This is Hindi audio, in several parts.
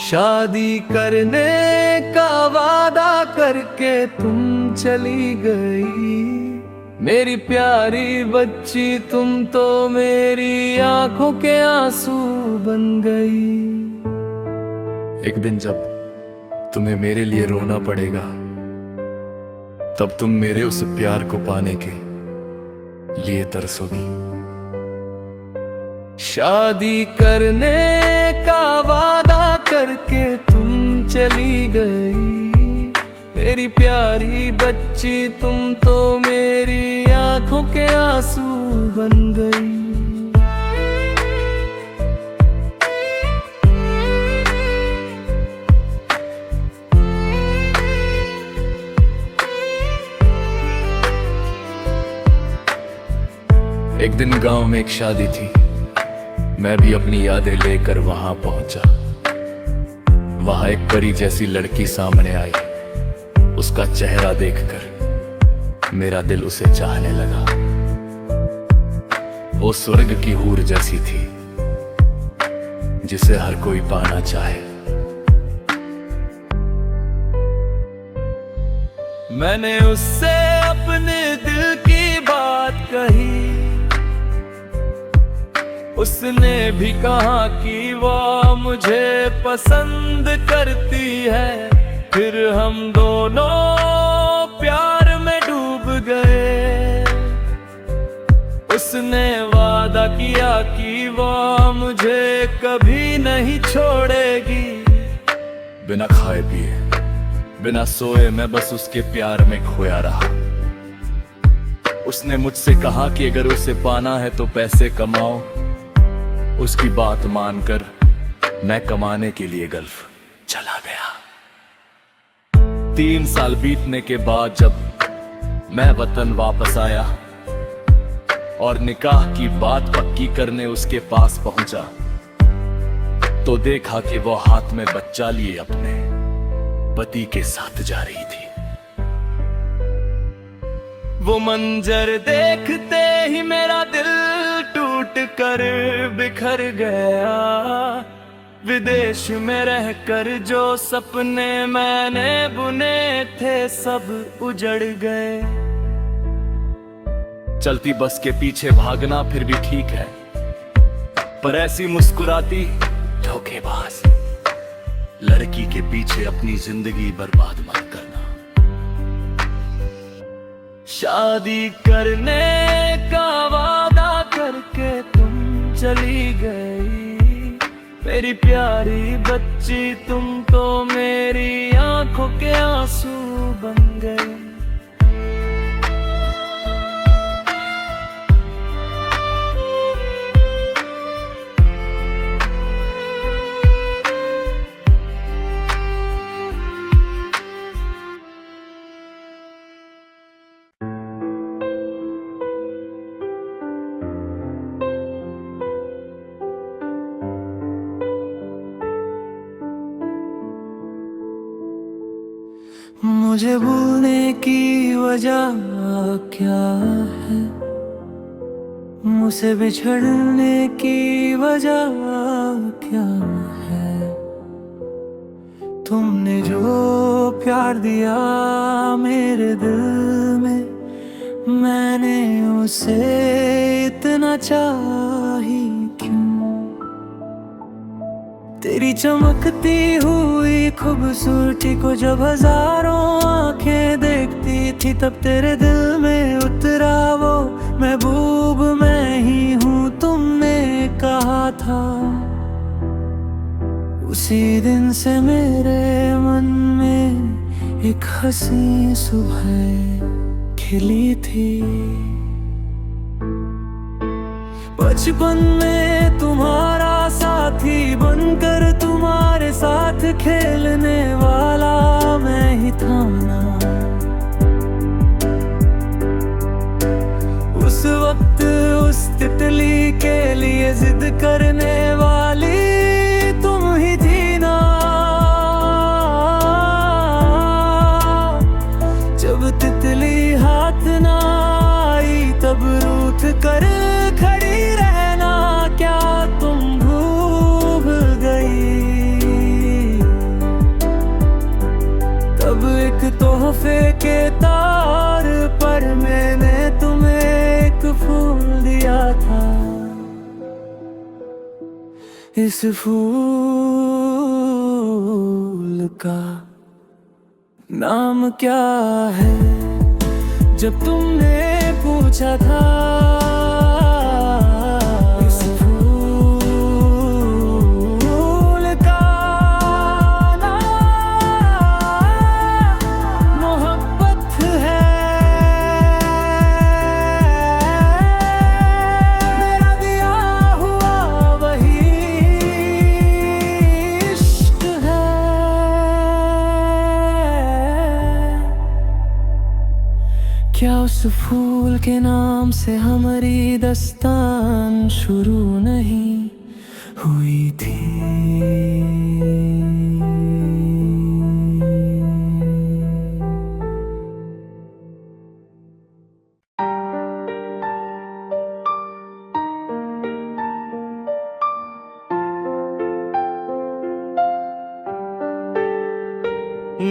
शादी करने का वादा करके तुम चली गई, मेरी प्यारी बच्ची तुम तो मेरी आंखों के आंसू बन गई। एक दिन जब तुम्हें मेरे लिए रोना पड़ेगा, तब तुम मेरे उस प्यार को पाने के लिए तरसोगी। शादी करने का वादा करके तुम चली गई, मेरी प्यारी बच्ची तुम तो मेरी आंखों के आंसू बन गई। एक दिन गांव में एक शादी थी, मैं भी अपनी यादें लेकर वहां पहुंचा। वहां एक परी जैसी लड़की सामने आई, उसका चेहरा देखकर मेरा दिल उसे चाहने लगा। वो स्वर्ग की हूर जैसी थी, जिसे हर कोई पाना चाहे। मैंने उससे अपने दिल की बात कही, उसने भी कहा कि वो मुझे पसंद करती है। फिर हम दोनों प्यार में डूब गए। उसने वादा किया कि वो मुझे कभी नहीं छोड़ेगी। बिना खाए पिए, बिना सोए मैं बस उसके प्यार में खोया रहा। उसने मुझसे कहा कि अगर उसे पाना है तो पैसे कमाओ। उसकी बात मानकर मैं कमाने के लिए गल्फ चला गया। 3 साल बीतने के बाद जब मैं वतन वापस आया और निकाह की बात पक्की करने उसके पास पहुंचा, तो देखा कि वो हाथ में बच्चा लिए अपने पति के साथ जा रही थी। वो मंजर देखते ही मेरा दिल टूट कर बिखर गया। विदेश में रहकर जो सपने मैंने बुने थे सब उजड़ गए। चलती बस के पीछे भागना फिर भी ठीक है, पर ऐसी मुस्कुराती धोखेबाज लड़की के पीछे अपनी जिंदगी बर्बाद मत करना। शादी करने का वादा करके तुम चली गई, मेरी प्यारी बच्ची तुम तो मेरी आंखों के आंसू बन गई। मुझे भूलने की वजह क्या है, मुझसे बिछड़ने की वजह क्या है। तुमने जो प्यार दिया मेरे दिल में, मैंने उसे इतना चाही क्यों। तेरी चमकती हुई खूबसूरती को जब हजारों आंखें देखती थी, तब तेरे दिल में उतरा वो महबूब मैं ही हूँ तुमने कहा था। उसी दिन से मेरे मन में एक हंसी सुबह खिली थी। बचपन में तुम्हारा साथी बनकर तुम्हारे साथ खेलने वाला मैं ही था ना। उस वक्त उस तितली के लिए जिद करने वाली तुम ही थी ना। जब तितली हाथ ना आई तब रूठ कर खड़ी रहना क्या तुम भूल गई। एक तोहफे के तार पर मैंने तुम्हें एक फूल दिया था। इस फूल का नाम क्या है? जब तुमने पूछा था, इस फूल का नाम मोहब्बत है। मेरा दिया हुआ वही इश्क है। क्या उस फूल के नाम से हमारी दास्तान शुरू नहीं हुई थी?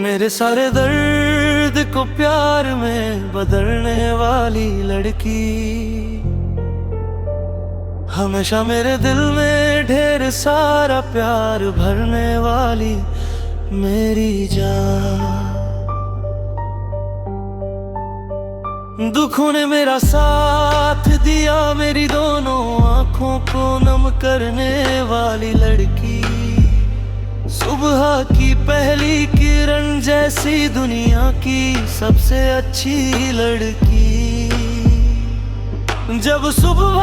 मेरे सारे दर्द को प्यार में बदलने वाली लड़की, हमेशा मेरे दिल में ढेर सारा प्यार भरने वाली मेरी जान। दुखों ने मेरा साथ दिया, मेरी दोनों आंखों को नम करने वाली लड़की, सुबह की पहली किरण जैसी दुनिया की सबसे अच्छी लड़की। जब सुबह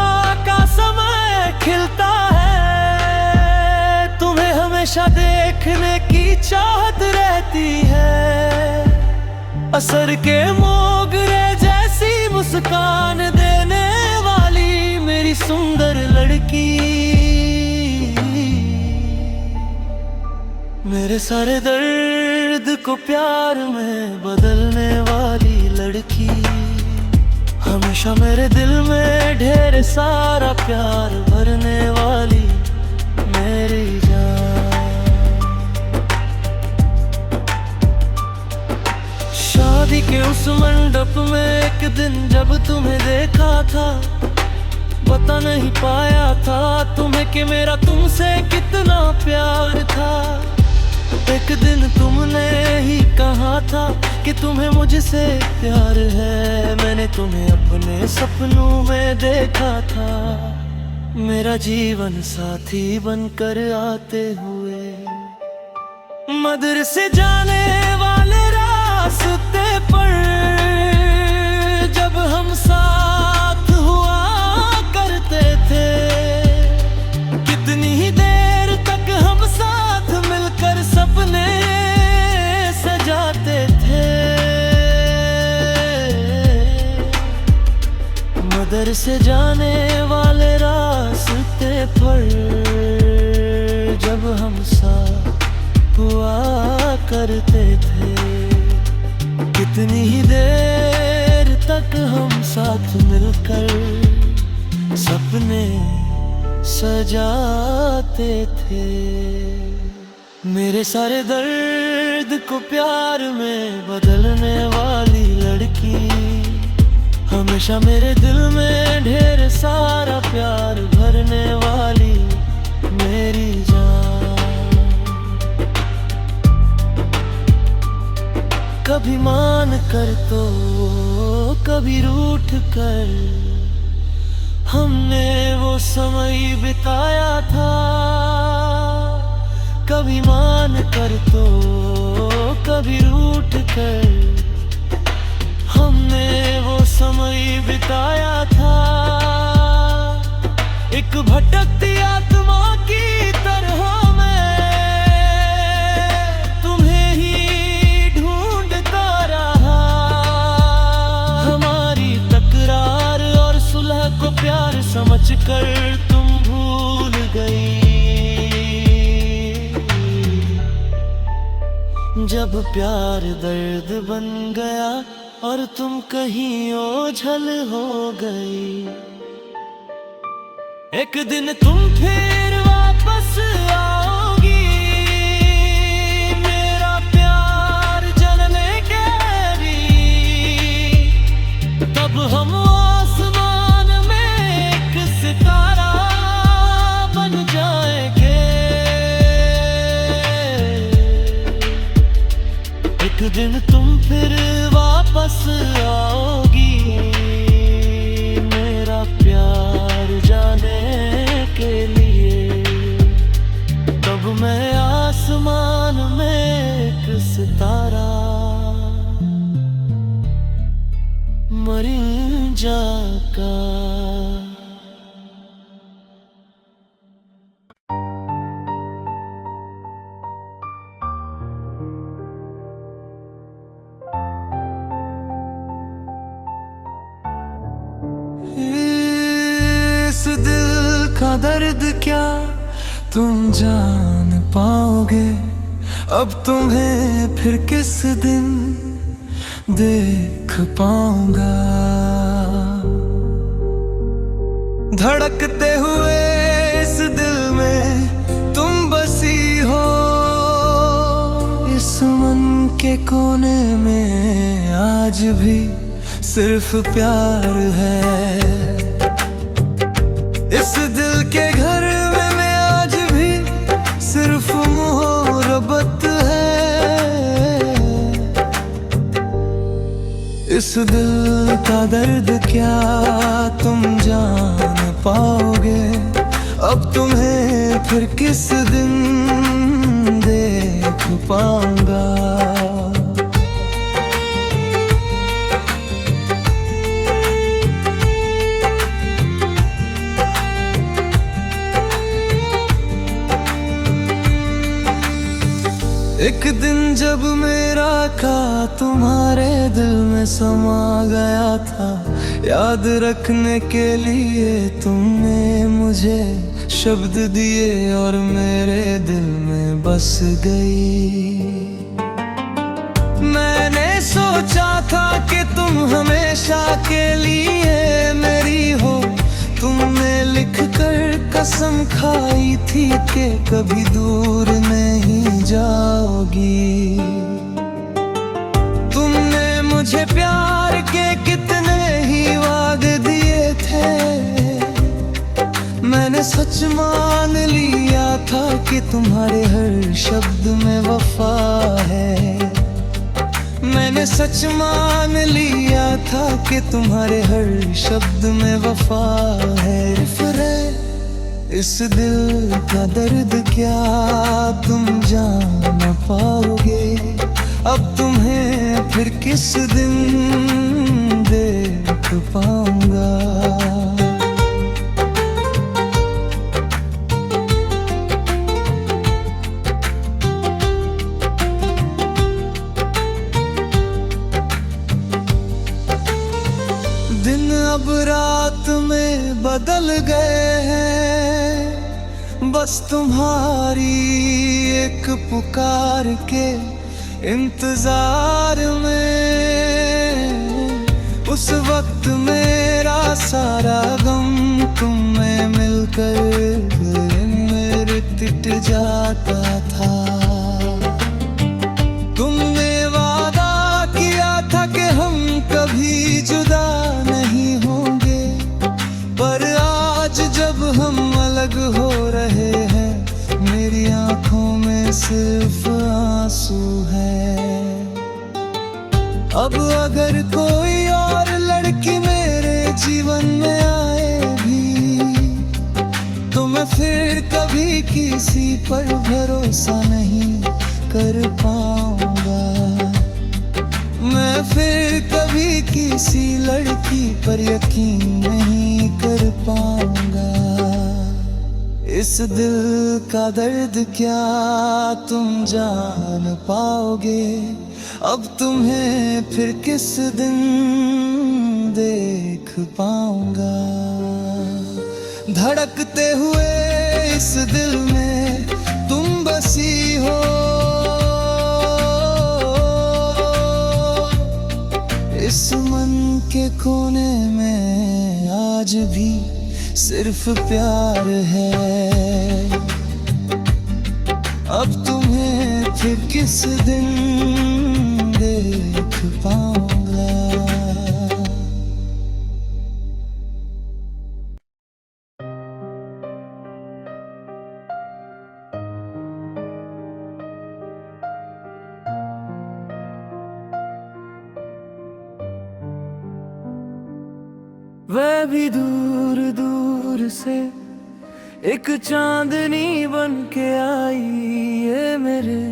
का समय खिलता है, तुम्हें हमेशा देखने की चाहत रहती है। असर के मोगरे जैसी मुस्कान देने वाली मेरी सुंदर लड़की, मेरे सारे दर्द को प्यार में बदलने वाली लड़की, हमेशा मेरे दिल में ढेर सारा प्यार भरने वाली मेरी जान। शादी के उस मंडप में एक दिन जब तुम्हें देखा था, बता नहीं पाया था तुम्हें कि मेरा तुमसे कितना प्यार था। एक दिन तुमने ही कहा था कि तुम्हें मुझसे प्यार है। मैंने तुम्हें अपने सपनों में देखा था, मेरा जीवन साथी बनकर आते हुए। मदरसे जाने वाले रास्ते पर जब हम साथ हुआ करते थे, कितनी ही देर तक हम साथ मिलकर सपने सजाते थे। मदरसे जाने वाले रास्ते पर जब हम साथ हुआ करते थे, कितनी ही देर तक हम साथ मिलकर सपने सजाते थे। मेरे सारे दर्द को प्यार में बदलने वाली लड़की, हमेशा मेरे दिल में ढेर सारा प्यार भरने वाली मेरी जान। कभी मान कर तो कभी रूठ कर हमने वो समय बिताया था। कभी मान कर तो कभी रूठ कर हमने वो समय बिताया था। एक भटकती आत्मा की तरह मैं तुम्हें ही ढूंढता रहा। हमारी तकरार और सुलह को प्यार समझकर तुम भूल गई। जब प्यार दर्द बन गया और तुम कहीं ओझल हो गई, एक दिन तुम फिर वापस आओगी। मेरा प्यार जनने के एक दिन तुम फिर वापस आओगी मेरा प्यार जाने के लिए। तब मैं आसमान में एक सितारा मरिंजा का। इस दिल का दर्द क्या तुम जान पाओगे, अब तुम्हें फिर किस दिन देख पाऊंगा। धड़कते हुए इस दिल में तुम बसी हो, इस मन के कोने में आज भी सिर्फ प्यार है। इस दिल के घर में मैं आज भी सिर्फ मोहब्बत है। इस दिल का दर्द क्या तुम जान पाओगे, अब तुम्हें फिर किस दिन देख पाऊंगा। एक दिन जब मेरा का तुम्हारे दिल में समा गया था, याद रखने के लिए तुमने मुझे शब्द दिए और मेरे दिल में बस गई। मैंने सोचा था कि तुम हमेशा के लिए मेरी हो, तुमने लिख कर कसम खाई थी कि कभी दूर नहीं जाओगी। तुमने मुझे प्यार के कितने ही वादे दिए थे, मैंने सच मान लिया था कि तुम्हारे हर शब्द में वफा है। मैंने सच मान लिया था कि तुम्हारे हर शब्द में वफा है। फिर इस दिल का दर्द क्या तुम जान पाओगे, अब तुम्हें फिर किस दिन देख पाऊंगा। दिन अब रात में बदल गए हैं, बस तुम्हारी एक पुकार के इंतजार में। उस वक्त मेरा सारा गम तुम में मिलकर मेरे मिट जाता था। तुमने वादा किया था कि हम कभी जुदा नहीं होंगे, पर आज जब हम अलग हो रहे हैं मेरी आंखों में सिर्फ आंसू है। अब अगर कोई और लड़की मेरे जीवन में आए भी तो मैं फिर कभी किसी पर भरोसा नहीं कर पाऊंगा। मैं फिर कभी किसी लड़की पर यकीन नहीं कर पाऊंगा। इस दिल का दर्द क्या तुम जान पाओगे, अब तुम्हें फिर किस दिन देख पाऊंगा। धड़कते हुए इस दिल में तुम बसी हो, इस मन के कोने में आज भी सिर्फ प्यार है। अब तुम्हें फिर किस दिन देख पाऊंगा। वह भी दूर दूर से एक चांदनी बन के आई, ये मेरे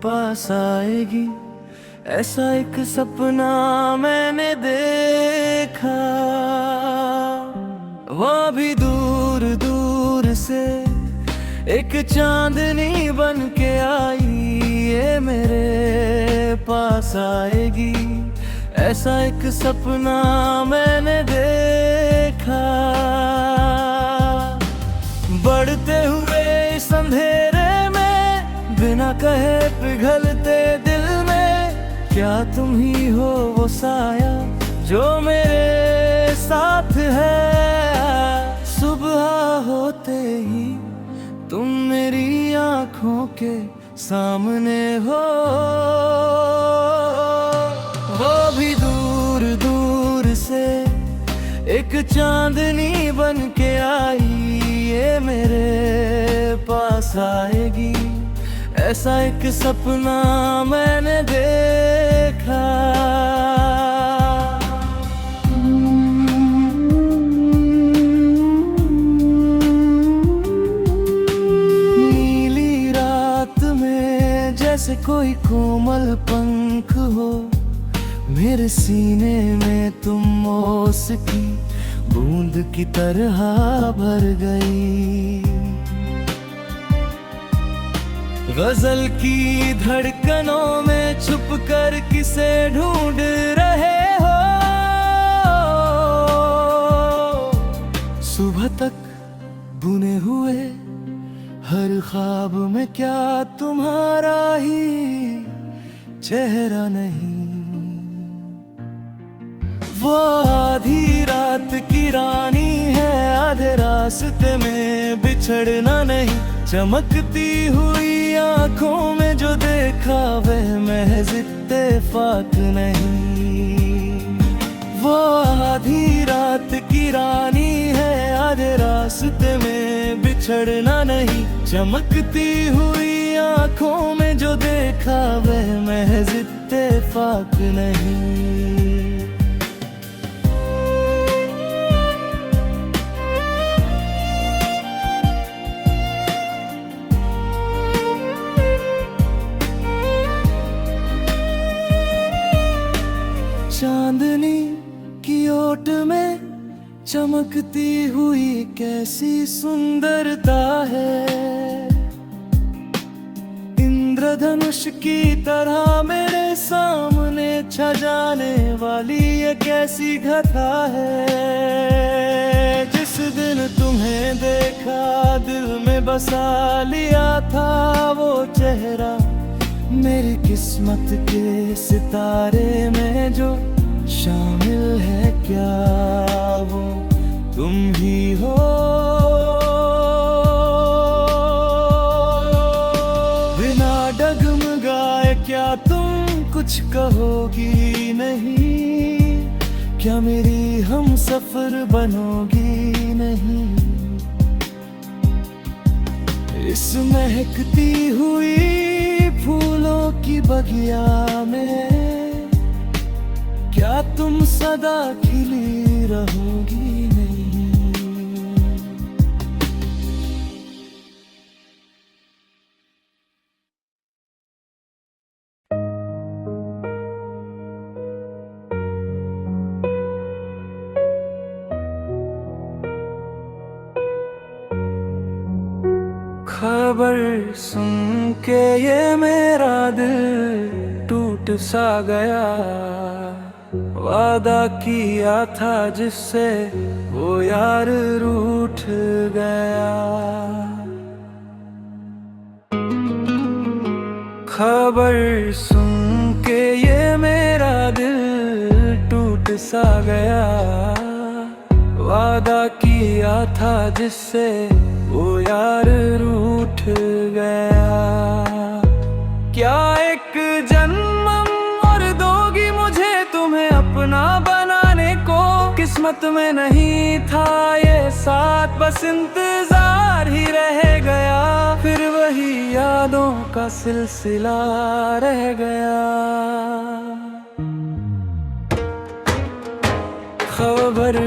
पास आएगी, ऐसा एक सपना मैंने देखा। वह भी दूर दूर से एक चांदनी बन के आई, ये मेरे पास आएगी, ऐसा एक सपना मैंने देखा। बढ़ते हुए इस अंधेरे में बिना कहे पिघलते दिल में, क्या तुम ही हो वो साया जो मेरे साथ है। सुबह होते ही तुम मेरी आँखों के सामने हो। वो भी दूर दूर से एक चांदनी बन के आई, ये मेरे पास आएगी, ऐसा एक सपना मैंने देखा। नीली रात में जैसे कोई कोमल पंख हो, मेरे सीने में तुम ओस की बूंद की तरह भर गई। गजल की धड़कनों में छुप कर किसे ढूंढ रहे हो। सुबह तक बुने हुए हर ख्वाब में क्या तुम्हारा ही चेहरा नहीं। वो आधी रात की रानी है, आधे रास्ते में बिछड़ना नहीं। चमकती हुई आंखों में जो देखा वह महज इत्तेफाक नहीं। वो आधी रात की रानी है, आधे रास्ते में बिछड़ना नहीं। चमकती हुई आंखों में जो देखा वह महज इत्तेफाक नहीं। चांदनी की ओट में चमकती हुई कैसी सुंदरता है। इंद्रधनुष की तरह मेरे सामने छा जाने वाली ये कैसी घटा है। जिस दिन तुम्हें देखा दिल में बसा लिया था वो चेहरा, मेरी किस्मत के सितारे में जो शामिल है क्या वो तुम ही हो। बिना डगमगाए क्या तुम कुछ कहोगी नहीं, क्या मेरी हम सफर बनोगी नहीं। इस महकती हुई फूलों की बगिया में क्या तुम सदा खिली रहोगी नहीं। खबर सुन के ये मेरा दिल टूट सा गया। वादा किया था जिससे वो यार रूठ गया। खबर सुन के ये मेरा दिल टूट सा गया। वादा किया था जिससे वो यार रूठ गया। क्या एक जन्म और दोगी मुझे तुम्हें अपना बनाने को। किस्मत में नहीं था ये साथ, बस इंतजार ही रह गया। फिर वही यादों का सिलसिला रह गया। खबर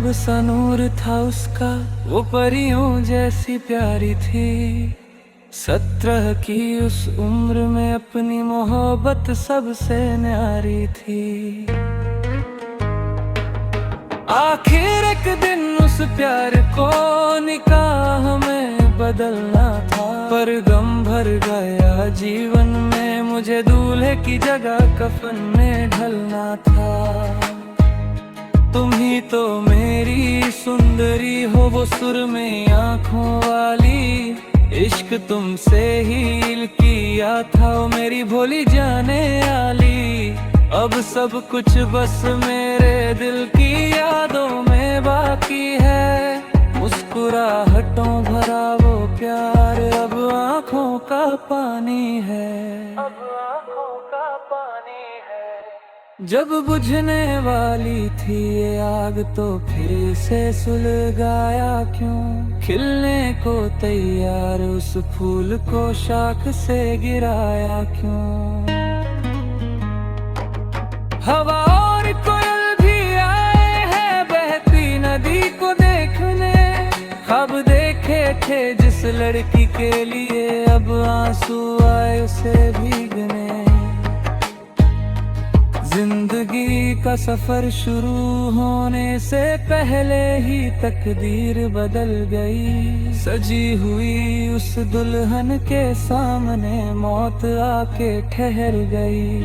अजब सा नूर था उसका, वो परियों जैसी प्यारी थी। 17 की उस उम्र में अपनी मोहब्बत सबसे न्यारी थी। आखिर एक दिन उस प्यार को निकाह में बदलना था, पर गम भर गया जीवन में, मुझे दूल्हे की जगह कफन में ढलना था। तुम ही तो मेरी सुंदरी हो, वो सुरमई आँखों वाली, इश्क तुमसे ही किया था, वो मेरी भोली जाने वाली। अब सब कुछ बस मेरे दिल की यादों में बाकी है, मुस्कुराहटों भरा वो प्यार अब आँखों का पानी है, अब आँखों का पानी है। जब बुझने वाली थी ये आग तो फिर से सुलगाया क्यों, खिलने को तैयार उस फूल को शाख से गिराया क्यों। हवा और कोयल भी आए हैं बहती नदी को देखने, ख्वाब देखे थे जिस लड़की के लिए, अब आंसू आए उसे भीगने। जिंदगी का सफर शुरू होने से पहले ही तकदीर बदल गई, सजी हुई उस दुल्हन के सामने मौत आके ठहर गई।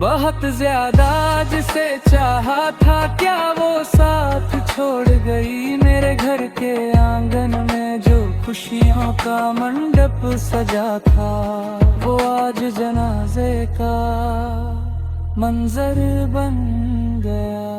बहुत ज्यादा जिसे चाहा था क्या वो साथ छोड़ गई, मेरे घर के आंगन में जो खुशियों का मंडप सजा था, वो आज जनाजे का मंजर बन गया।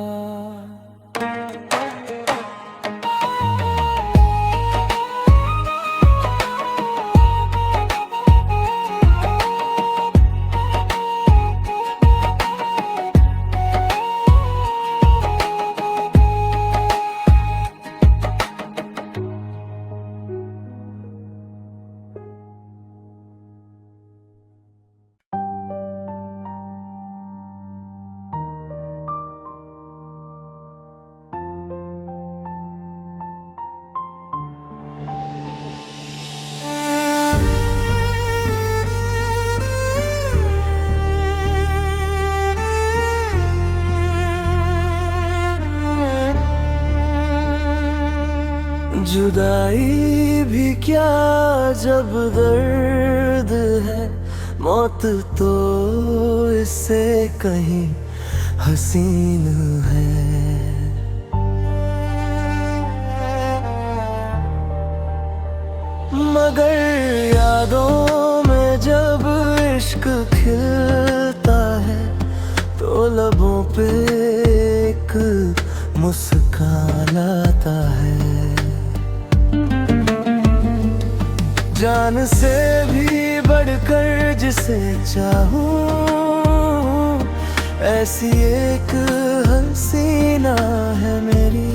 जुदाई भी क्या जब दर्द है, मौत तो इससे कहीं हसीन है। मगर यादों में जब इश्क खिलता है, तो लबों पे एक मुस्कान आता है। जान से भी बढ़कर जिसे चाहूं, ऐसी एक हसीना है मेरी।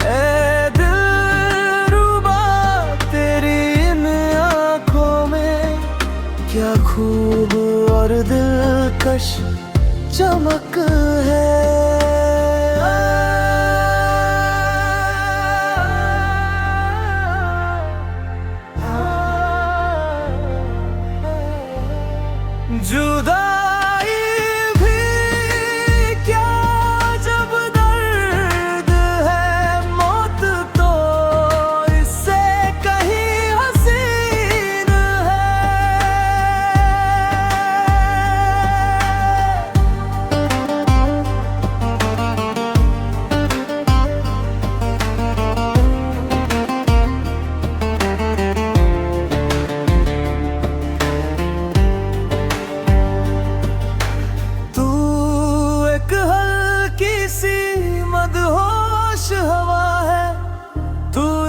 ऐ दिलरुबा तेरी इन आँखों में क्या खूब और दिलकश चमक है। जुदाई भी क्या जब दर्द है, मौत तो इससे कहीं हसीन है।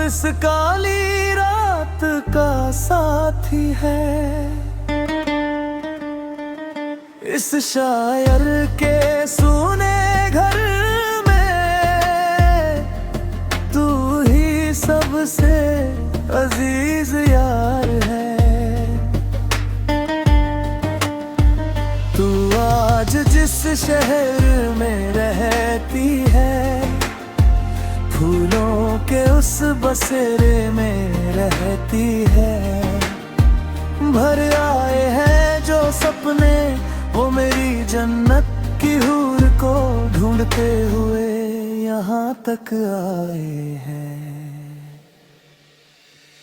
इस काली रात का साथी है, इस शायर के सूने घर में तू ही सबसे अजीज यार है। तू आज आज जिस शहर में रहती है, फूलों के उस बसेरे में रहती है। भर आए हैं जो सपने, वो मेरी जन्नत की हूर को ढूंढते हुए यहाँ तक आए हैं।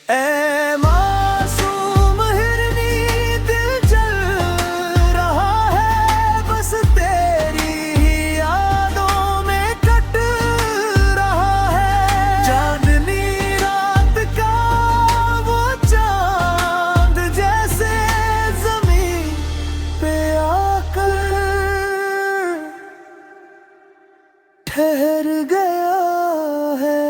ऐ मासूम हिरनी दिल चल रहा है, बस तेरी ही यादों में कट रहा है। चांदनी रात का वो चांद जैसे जमीन पे आकर ठहर गया है।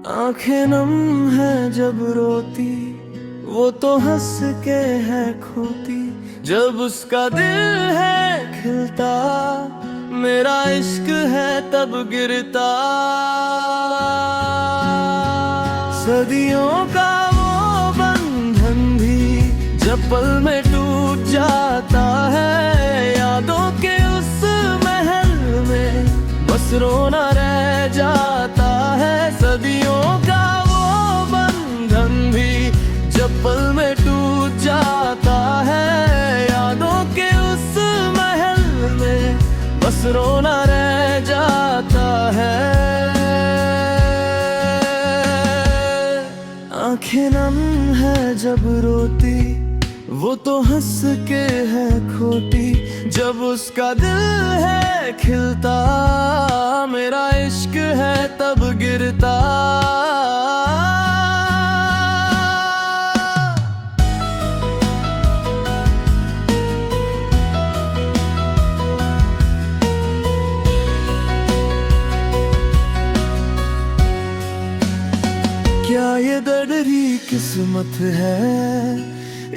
आंखें नम है जब रोती, वो तो हंस के है खोती। जब उसका दिल है खिलता, मेरा इश्क है तब गिरता। सदियों का वो बंधन भी जब पल में टूट जाता है। यादों के उस महल में बस रोना रह जाता है। सदियों का वो बंधन भी जब पल में टूट जाता है। यादों के उस महल में बस रोना रह जाता है। आंखें नम है जब रोती, वो तो हंस के है खोटी। जब उसका दिल है खिलता, मेरा इश्क है तब गिरता। क्या ये दर्दरी किस्मत है,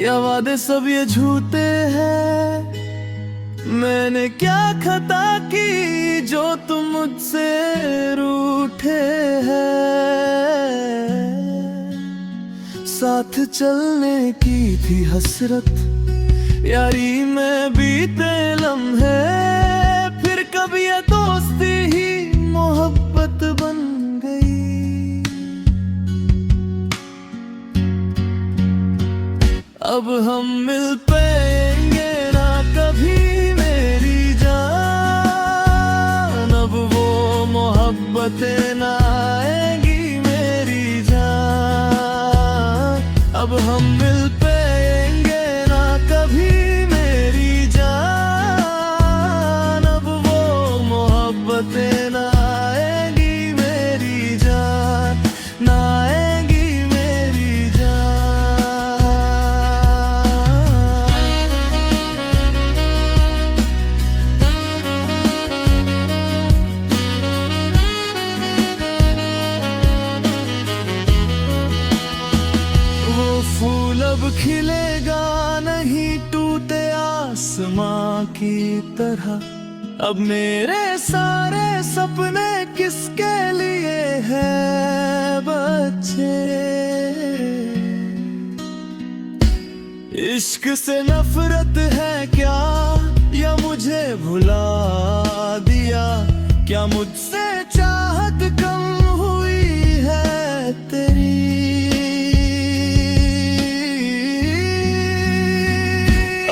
या वादे सब ये झूठे हैं। मैंने क्या खता की जो तुम मुझसे रूठे हैं। साथ चलने की थी हसरत, यारी में बीते लम्हे। फिर कभी ये दोस्ती ही मोहब्बत बन गई। अब हम मिल पाएंगे ना कभी मेरी जान। अब वो मोहब्बतें ना आएंगी मेरी जान। अब हम मिल पाएंगे ना कभी मेरी जान। अब वो मोहब्बतें ना आएंगी मेरी जान, ना आएंगी मेरी फूल अब खिलेगा नहीं टूटे आसमां की तरह। अब मेरे सारे सपने किसके लिए हैं बच्चे। इश्क से नफरत है क्या, या मुझे भुला दिया। क्या मुझसे चाहत कम हुई है तेरी।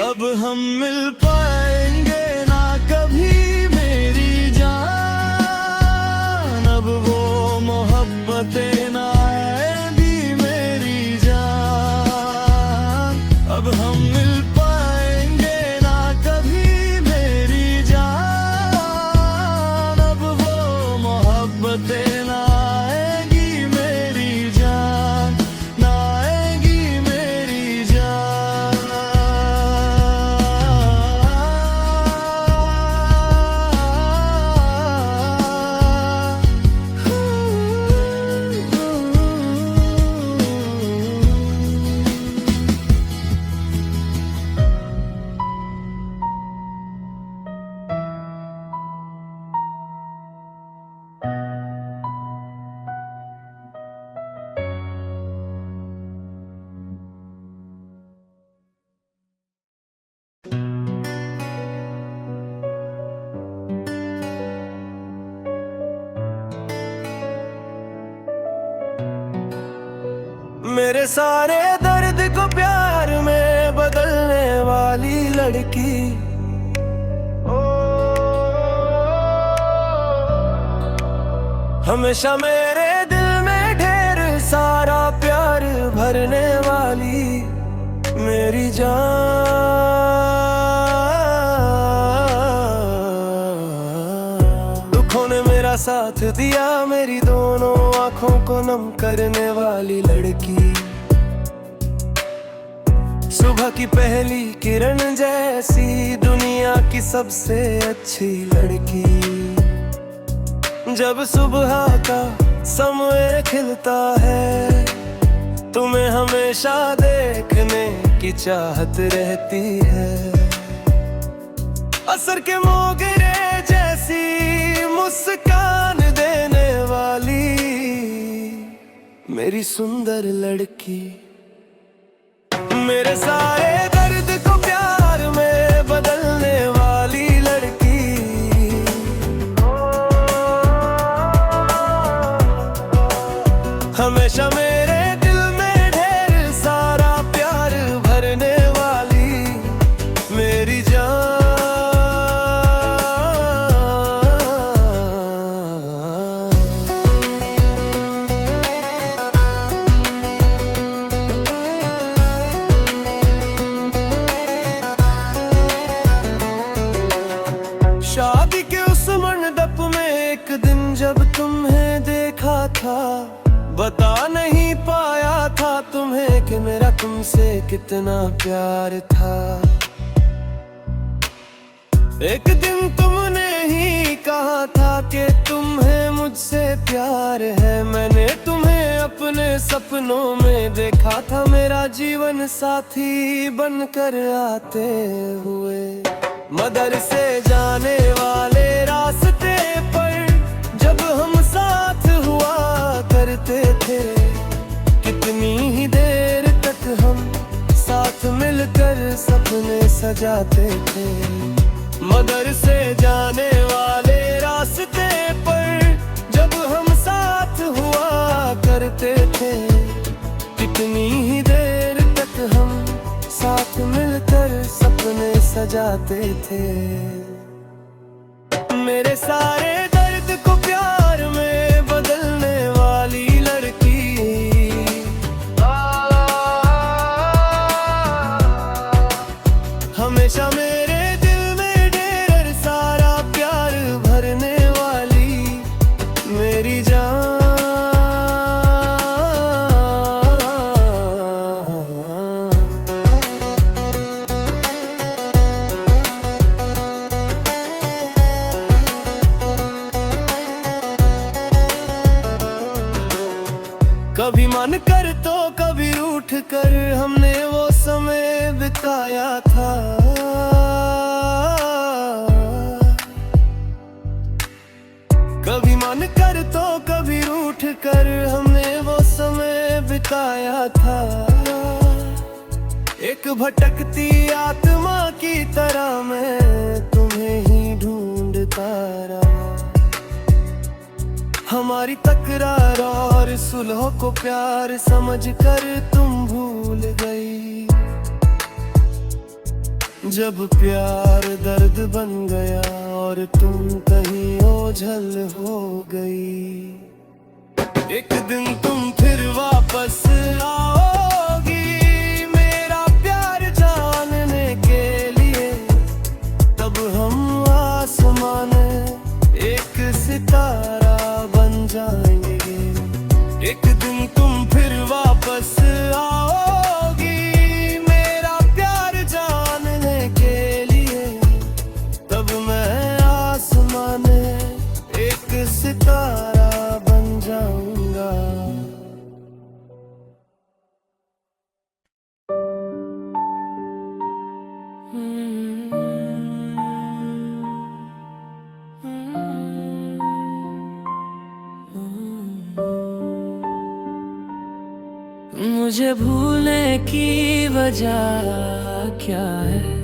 अब हम मिल पाएंगे ना कभी मेरी जान। अब वो मोहब्बतें ना आएंगी मेरी जान। अब हम मिल पाएंगे ना कभी मेरी जान। अब वो मोहब्बतें ना आएंगी मेरी जान, ना आएंगी मेरी जान। मेरे सारे दर्द को प्यार में बदलने वाली लड़की। हमेशा मेरे दिल में ढेर सारा प्यार भरने वाली मेरी जान। दुखों ने मेरा साथ दिया, मेरी दोनों आंखों को नम करने वाली लड़की। सुबह की पहली किरण जैसी दुनिया की सबसे अच्छी लड़की। जब सुबह का समय खिलता है, तुम्हें हमेशा देखने की चाहत रहती है। असर के मोगरे जैसी मुस्कान देने वाली मेरी सुंदर लड़की। मेरे सारे दर्द को प्यार में बदलने वाली लड़की। हमेशा मेरे दिल में ढेर सारा प्यार भरने वाली मेरी जान। शादी के उस मंडप में एक दिन जब तुम्हें देखा था, बता नहीं पाया था तुम्हें कि मेरा तुमसे कितना प्यार था। एक दिन तुमने ही कहा था कि तुम्हें मुझसे प्यार है। मैंने तुम्हें अपने सपनों में देखा था, मेरा जीवन साथी बनकर आते हुए। मदरसे जाने वाले रास्ते पर जब हम साथ हुआ करते थे, कितनी ही देर तक हम साथ मिलकर सपने सजाते थे। मदरसे जाने वाले रास्ते पर जब हम साथ हुआ करते थे, कितनी ही देर तक हम साथ मिलकर सपने सजाते थे। मेरे सारे दर्द को प्यार में बदलने वाली लड़की। हमेशा मेरे दिल में ढेर सारा प्यार भरने वाली मेरी जान। कभी मन कर तो कभी रूठ कर हमने वो समय बिताया था। कभी मन कर तो कभी रूठ कर हमने वो समय बिताया था। एक भटकती आत्मा की तरह मैं तुम्हें ही ढूंढता रहा। हमारी तकरार और सुलह को प्यार समझकर तुम भूल गई। जब प्यार दर्द बन गया और तुम कहीं ओझल हो गई। एक दिन तुम फिर वापस आओगी मेरा प्यार जानने के लिए। तब हम आसमान एक सितारा बन जाएंगे। एक दिन तुम फिर वापस आओगी मेरा प्यार जानने के लिए। तब मैं आसमान एक सितारा बन जाऊंगा। मुझे भूलने की वजह क्या है,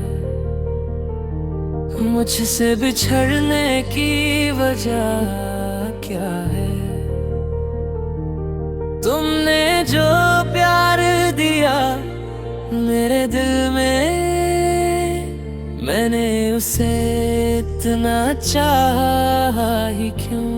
मुझसे बिछड़ने की वजह क्या है। तुमने जो प्यार दिया मेरे दिल में, मैंने उसे इतना चाहा ही क्यों।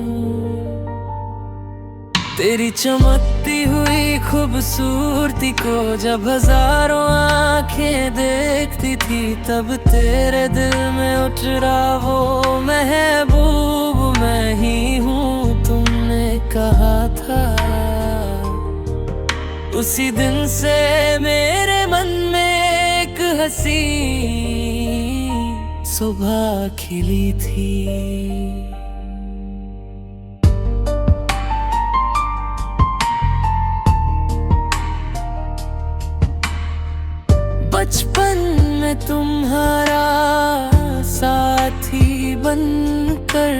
तेरी चमकती हुई खूबसूरती को जब हजारों आंखें देखती थी, तब तेरे दिल में उठ रहा वो महबूब मैं ही हूँ, तुमने कहा था। उसी दिन से मेरे मन में एक हंसी सुबह खिली थी। बचपन में तुम्हारा साथी बनकर,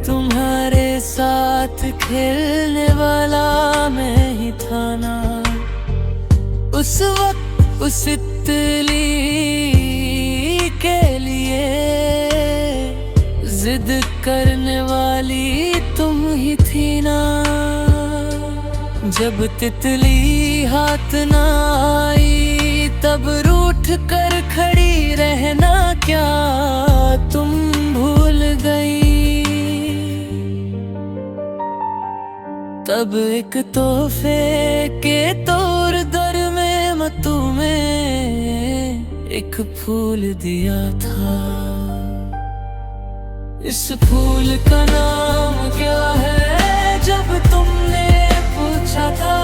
तुम्हारे साथ खेलने वाला मैं ही था ना। उस वक्त उस तितली के लिए जिद करने वाली तुम ही थी ना। जब तितली हाथ ना आई, तब रूठ कर खड़ी रहना क्या तुम भूल गई। तब एक तोहफे के तौर दर में मैं तुम्हें एक फूल दिया था। इस फूल का नाम क्या है जब तुमने पूछा था।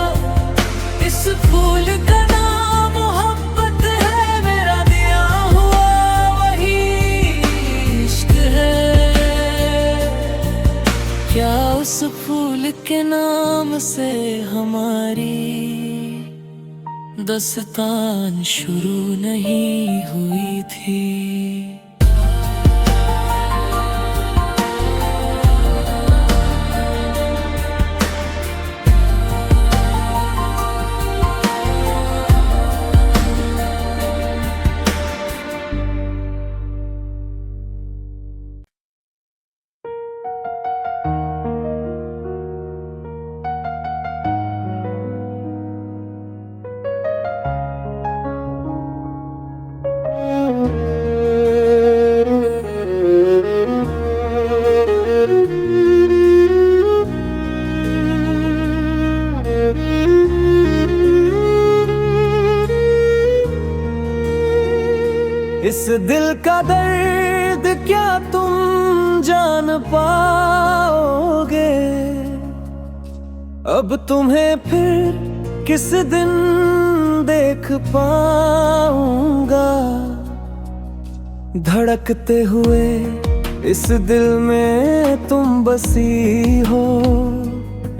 इस फूल का नाम मोहब्बत है, मेरा दिया हुआ वही इश्क है। क्या उस फूल के नाम से हमारी दास्तान शुरू नहीं हुई थी। इस दिल का दर्द क्या तुम जान पाओगे। अब तुम्हें फिर किस दिन देख पाऊंगा। धड़कते हुए इस दिल में तुम बसी हो।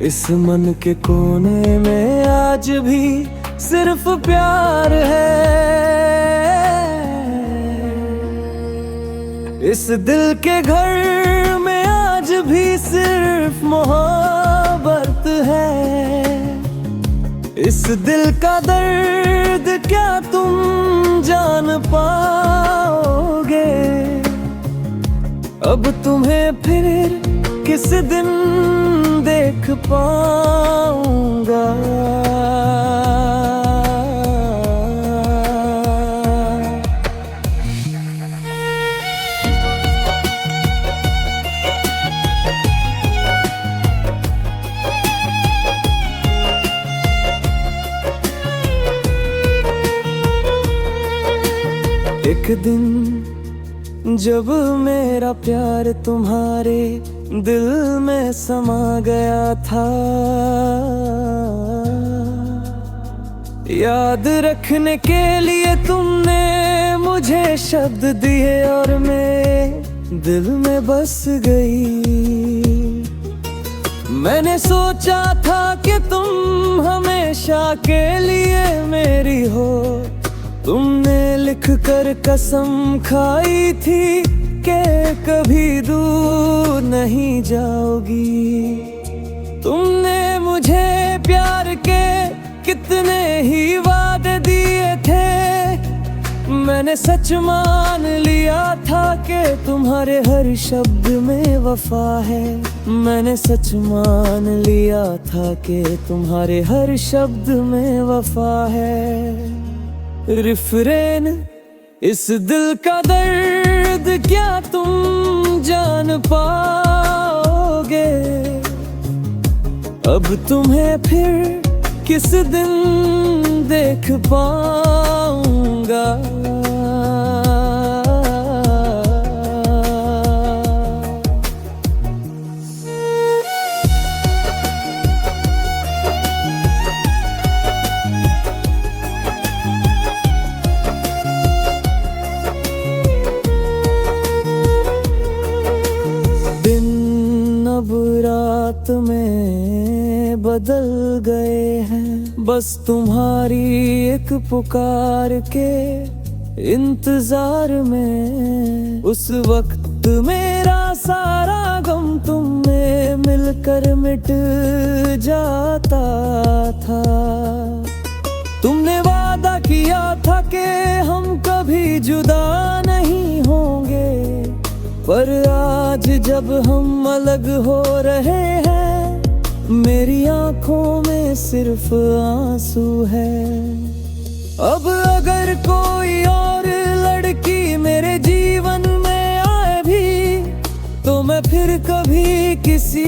इस मन के कोने में आज भी सिर्फ प्यार है। इस दिल के घर में आज भी सिर्फ मोहब्बत है। इस दिल का दर्द क्या तुम जान पाओगे। अब तुम्हें फिर किस दिन देख पाऊंगा। एक दिन जब मेरा प्यार तुम्हारे दिल में समा गया था। याद रखने के लिए तुमने मुझे शब्द दिए और मेरे दिल में बस गई। मैंने सोचा था कि तुम हमेशा के लिए मेरी हो। तुमने लिख कर कसम खाई थी कि कभी दूर नहीं जाओगी। तुमने मुझे प्यार के कितने ही वादे दिए थे, मैंने सच मान लिया था कि तुम्हारे हर शब्द में वफा है। मैंने सच मान लिया था कि तुम्हारे हर शब्द में वफा है। रिफ्रेन इस दिल का दर्द क्या तुम जान पाओगे? अब तुम्हें फिर किस दिन देख पाऊंगा? दिन अब रात में बदल गए हैं, बस तुम्हारी एक पुकार के इंतजार में। उस वक्त मेरा सारा गम तुम में मिलकर मिट जाता था। तुमने वादा किया था कि हम कभी जुदा नहीं होंगे, पर आज जब हम अलग हो रहे हैं, मेरी आंखों में सिर्फ आंसू है। अब अगर कोई और लड़की मेरे जीवन में आए भी, तो मैं फिर कभी किसी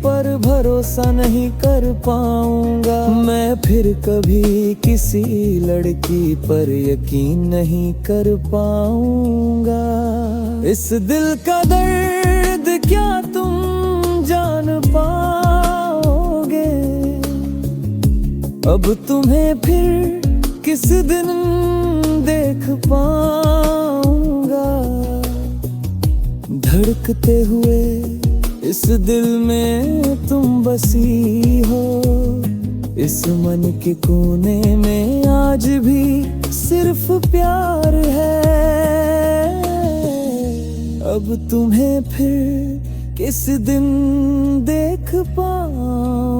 पर भरोसा नहीं कर पाऊंगा। मैं फिर कभी किसी लड़की पर यकीन नहीं कर पाऊंगा। इस दिल का दर्द क्या तुम जान पाओगे? अब तुम्हें फिर किस दिन देख पाऊंगा? धड़कते हुए इस दिल में तुम बसी हो, इस मन के कोने में आज भी सिर्फ प्यार है। अब तुम्हें फिर किस दिन देख पाऊंगा?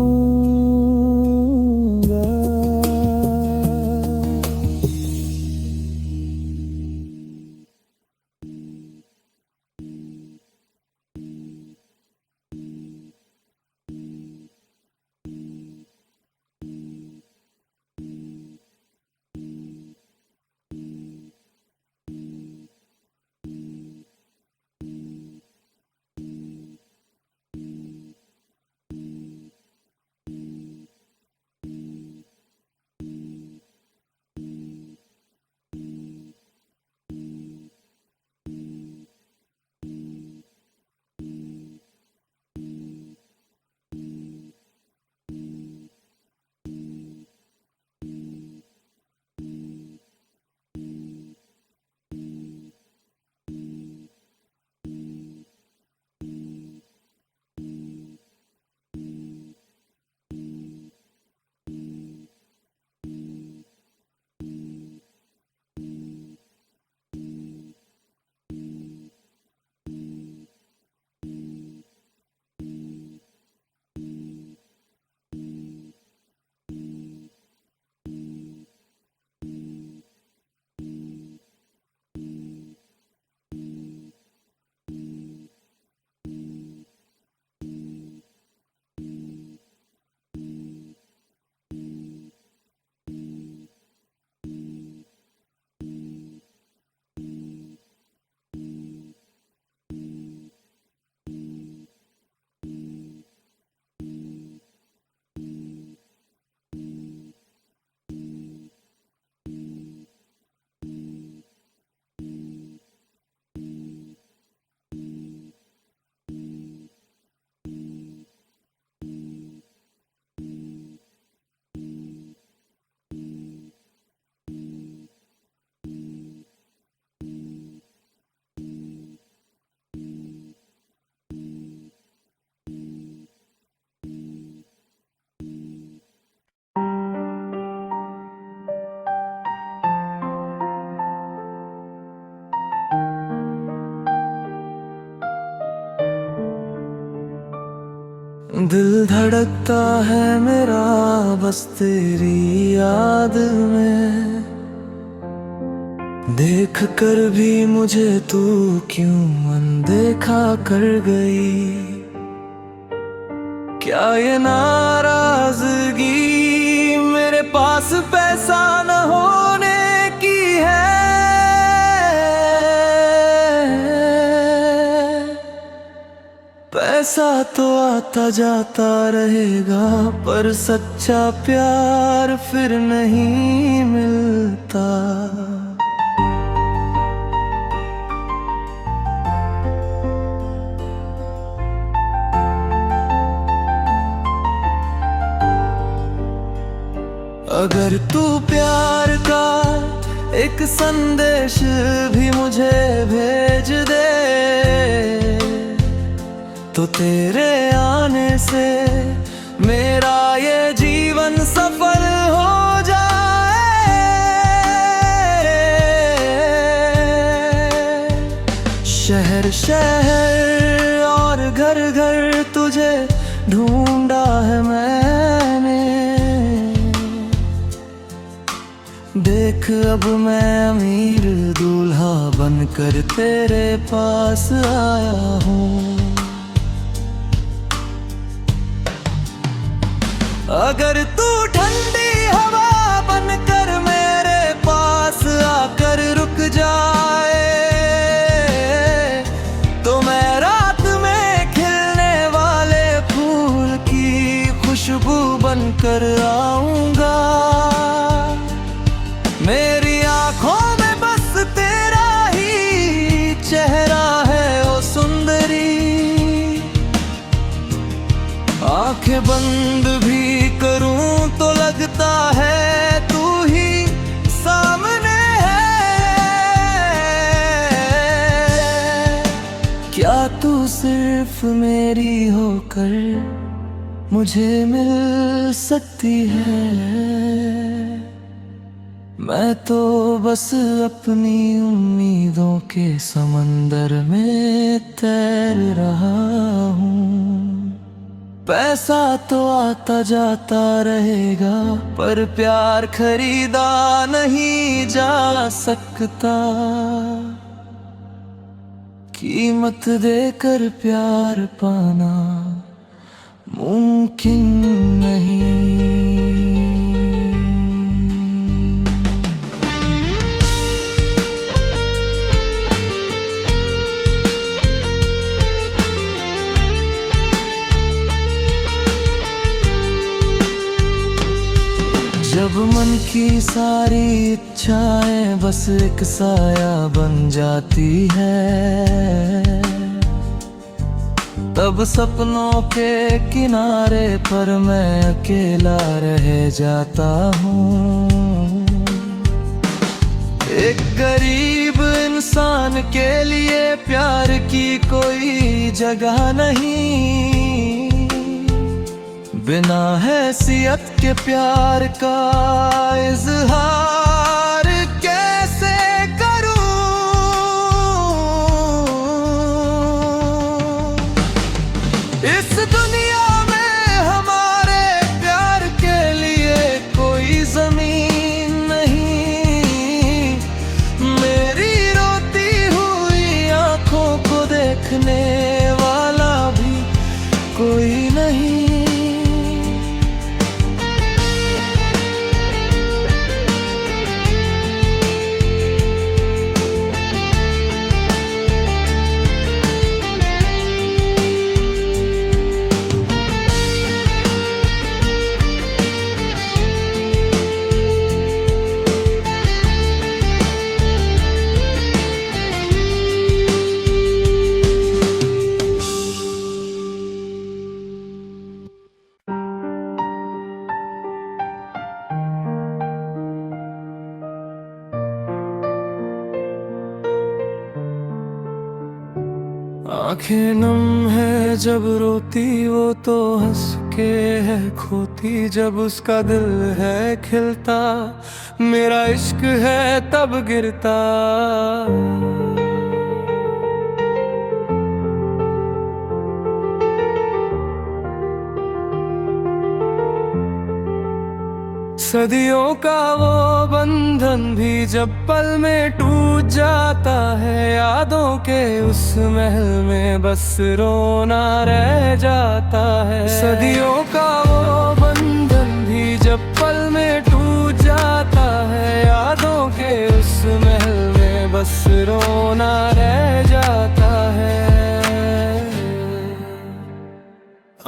दिल धड़कता है मेरा बस तेरी याद में, देख कर भी मुझे तू क्यों अनदेखा कर गई। क्या ये नाराजगी मेरे पास पैसा न होने की है। पैसा तो आता जाता रहेगा पर सच्चा प्यार फिर नहीं मिलता। अगर तू प्यार का एक संदेश भी मुझे भेज दे तो तेरे आने से मेरा ये जीवन सफल हो जाए। शहर शहर और घर घर तुझे ढूंढा है मैंने। देख अब मैं अमीर दूल्हा बनकर तेरे पास आया हूँ। अगर तू ठंडी हवा बनकर मेरे पास आकर रुक जाए तो मैं रात में खिलने वाले फूल की खुशबू बनकर आऊंगा। मेरी आंखों में बस तेरा ही चेहरा है ओ सुंदरी। आंखें बंद भी करूं तो लगता है तू ही सामने है। क्या तू सिर्फ मेरी होकर मुझे मिल सकती है। मैं तो बस अपनी उम्मीदों के समंदर में तैर रहा हूँ। पैसा तो आता जाता रहेगा पर प्यार खरीदा नहीं जा सकता। कीमत देकर प्यार पाना मुमकिन नहीं। जब मन की सारी इच्छाएं बस एक साया बन जाती है तब सपनों के किनारे पर मैं अकेला रह जाता हूँ। एक गरीब इंसान के लिए प्यार की कोई जगह नहीं। बिना हैसियत के प्यार का इजहार कैसे करूं। इस दुनिया में हमारे प्यार के लिए कोई जमीन नहीं। मेरी रोती हुई आंखों को देखने वाला भी कोई नहीं। आंखें नम है जब रोती वो तो हंस के है खोती जब उसका दिल है खिलता। मेरा इश्क है तब गिरता। सदियों का वो बंधन भी जब पल में टूट जाता है, यादों के उस महल में बस रोना रह जाता है। सदियों का वो बंधन भी जब पल में टूट जाता है, यादों के उस महल में बस रोना रह जाता है।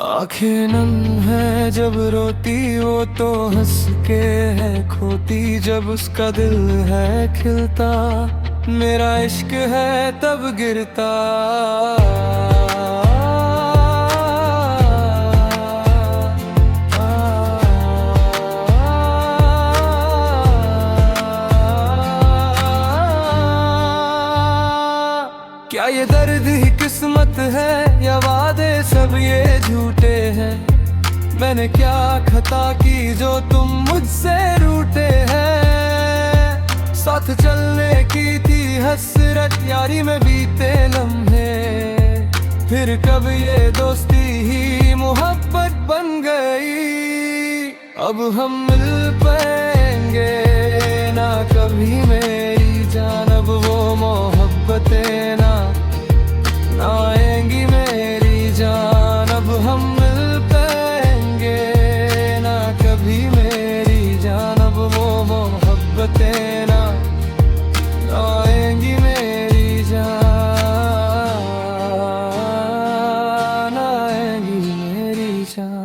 आँखें नम है जब रोती वो तो हंस के है खोती, जब उसका दिल है खिलता मेरा इश्क है तब गिरता। क्या ये दर्द ही किस्मत है या वादे सब ये झूठे हैं? मैंने क्या खता की जो तुम मुझसे रूठे हैं? साथ चलने की थी हसरत यारी में बीते लम्हे, फिर कब ये दोस्ती ही मोहब्बत बन गई। अब हम मिल पाएंगे ना कभी मेरी जान, अब वो मोहब्बतें ना आएंगी मेरी जान। अब हम मिल पाएंगे ना कभी मेरी जान, अब वो मोहब्बतें ना आएंगी मेरी जान, आएंगी मेरी जान।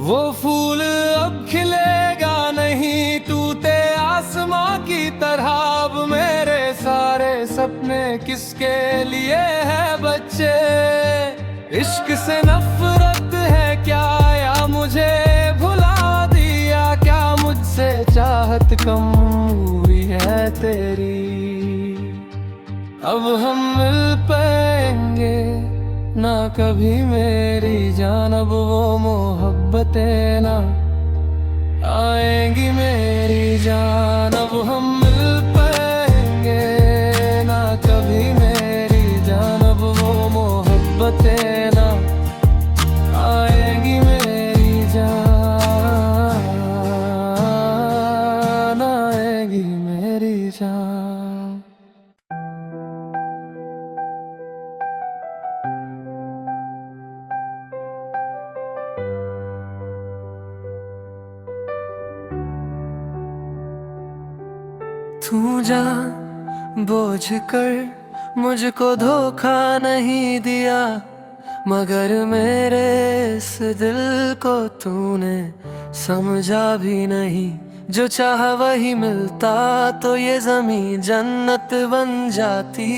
वो फूल अब खिलेगा नहीं टूटे आसमां की तरह, अब मेरे सारे सपने किसके लिए है बच्चे? इश्क से नफरत है क्या या मुझे भुला दिया? क्या मुझसे चाहत कम हुई है तेरी? अब हम मिल पाएंगे ना कभी मेरी जान, अब वो मोहब्बतें ना आएंगी मेरी जान। अब हम मिल पाएंगे ना कभी मेरी जान, अब वो मोहब्बतें ना आएंगी मेरी जान, आएंगी मेरी जान। तू जान बोझ कर मुझको धोखा नहीं दिया, मगर मेरे इस दिल को तूने समझा भी नहीं। जो चाह वही मिलता तो ये ज़मीं जन्नत बन जाती,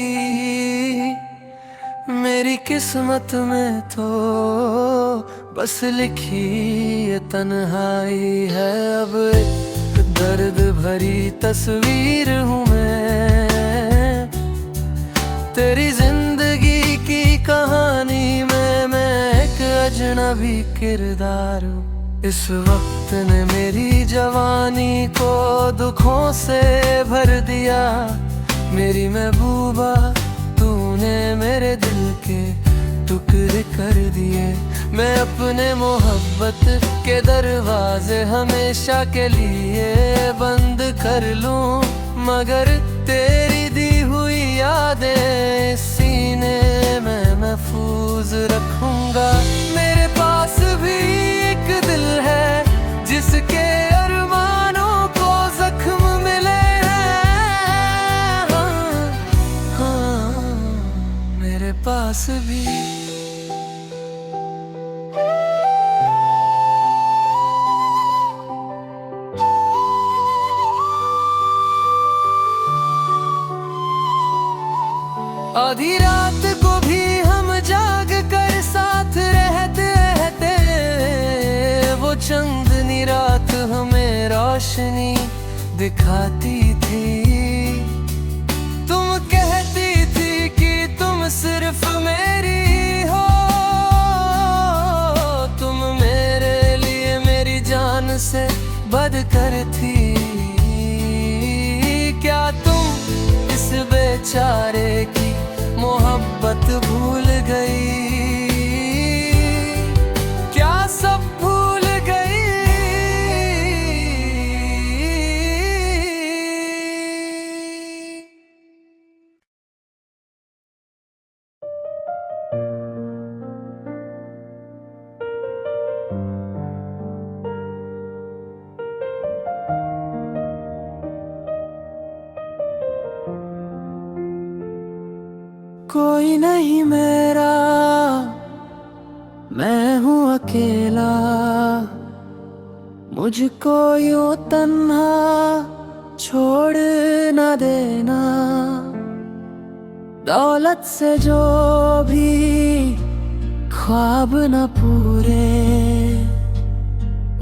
मेरी किस्मत में तो बस लिखी ये तन्हाई है। अब दर्द भरी तस्वीर हूँ मैं तेरी जिंदगी की कहानी में, मैं एक अजनबी किरदार हूँ। इस वक्त ने मेरी जवानी को दुखों से भर दिया, मेरी महबूबा तूने मेरे दिल के टुकड़े कर दिए। मैं अपने मोहब्बत के दरवाजे हमेशा के लिए बंद कर लूं, मगर तेरी दी हुई यादें सीने में महफूज रखूंगा। मेरे पास भी एक दिल है जिसके अरमानों को जख्म मिले हैं। हाँ, मेरे पास भी आधी रात को भी हम जाग कर साथ रहते रहते, वो चंदनी रात हमें रोशनी दिखाती थी। तुम कहती थी कि तुम सिर्फ मेरी हो, तुम मेरे लिए मेरी जान से बढ़कर थी। बेचारे की मोहब्बत भूल गई, क्या सब भूल गई। कोई नहीं मेरा, मैं हूँ अकेला, मुझको यूं तन्हा छोड़ न देना। दौलत से जो भी ख्वाब न पूरे,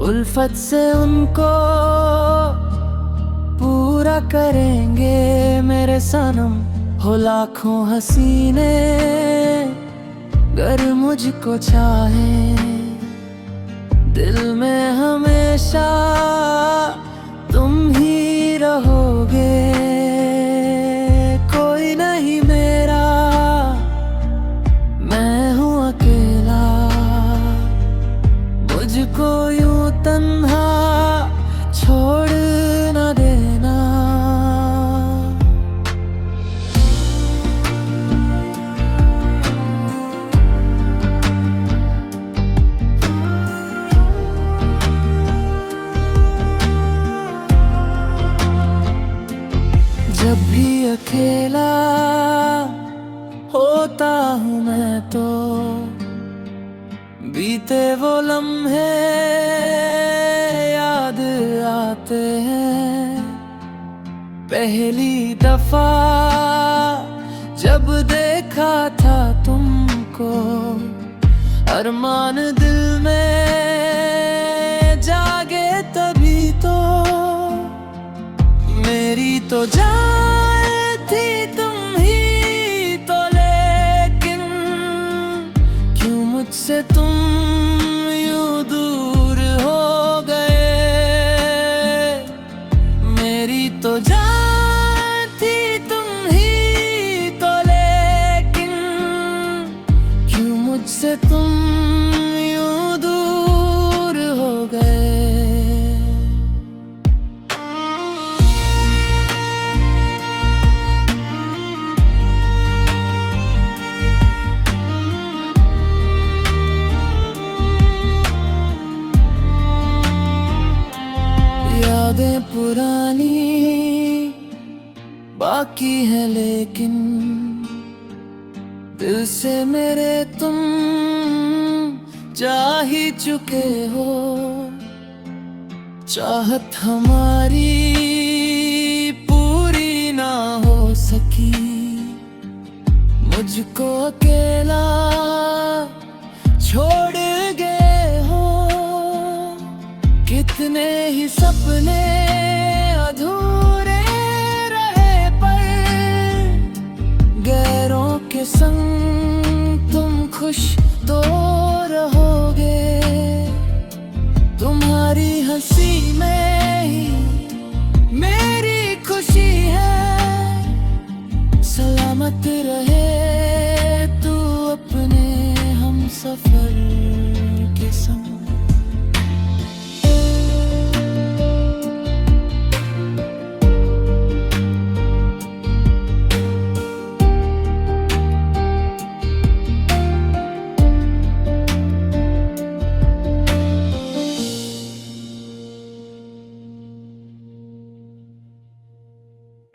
उल्फत से उनको पूरा करेंगे मेरे सनम। हो लाखों हसीने गर मुझको चाहे, दिल में हमेशा तुम ही रहोगे। कोई नहीं मेरा, मैं हूँ अकेला, मुझको यूं तन्हा छोड़ न देना। जब भी अकेला होता हूँ मैं तो बीते वो लम्हे याद आते हैं। पहली दफा जब देखा था तुमको, अरमान दिल में जागे तभी तो। मेरी तो जान थी तुम ही तो, लेकिन क्यों मुझसे तुम यूं दूर हो गए। मेरी तो जान थी तुम ही तो, लेकिन क्यों मुझसे तुम यूं दूर हो गए। यादें पुरानी बाकी है, लेकिन दिल से मेरे तुम जा ही चुके हो। चाहत हमारी पूरी ना हो सकी, मुझको अकेला छोड़ गए हो। कितने ही सपने अधूरे रहे, पर गैरों के संग तुम खुश तो रहोगे। तुम्हारी हंसी में ही मेरी खुशी है, सलामत रहे